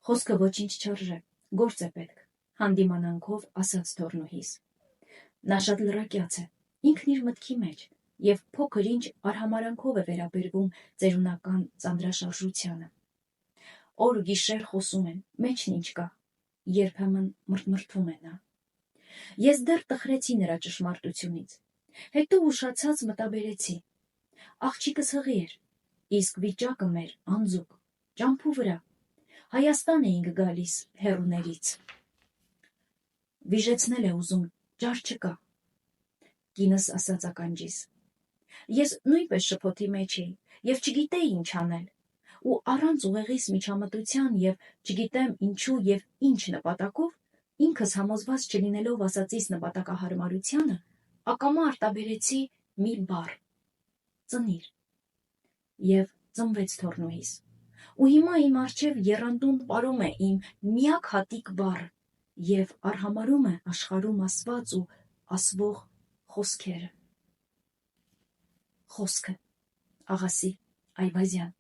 Խոսքը ոչինչ չարժե, գործ է պետք, հանդիմանանքով ասաց թոռնուհիս։ Նա շատ լռակյաց է, ինքն իր մտքի մեջ, և փոքր ինչ արհամարանքով է վերաբերվում ծերունական ծանրաշարժությանը։ Օր ու գիշեր խոսում են, մեջն ինչ կա, երբեմն մռթմռթում է նա։ Ես դեռ տխրեցի նրա ճշմարտությունից, հետո ուշացած մտաբերեցի. աղջիկս հղի էր, իսկ վիճակը մեր անձուկ, ճամփու վրա, Հայաստան էինք գալիս հեռուներից։ Վիժեցնել է ուզում, ճար չկա, կինս ասաց ականջիս։ Ես նույնպես շփոթի մեջ էի և չգիտեի ինչ անել, ու առանց ուղեղիս միջամտության և չգիտեմ ինչու և ինչ նպատակով, ինքս համոզված չլինելով ասածիս նպատակահարմարությանը, ակամա արտաբերեցի մի բառ. ծնիր։ Եվ ծնվեց թոռնուհիս, ու հիմա իմ առջև եռանդուն պարում է իմ միակ հատիկ բառը և արհամարհում է աշխարհում ասված ու ասվող խոսքերը։ Խոսքը Աղասի Այվազյան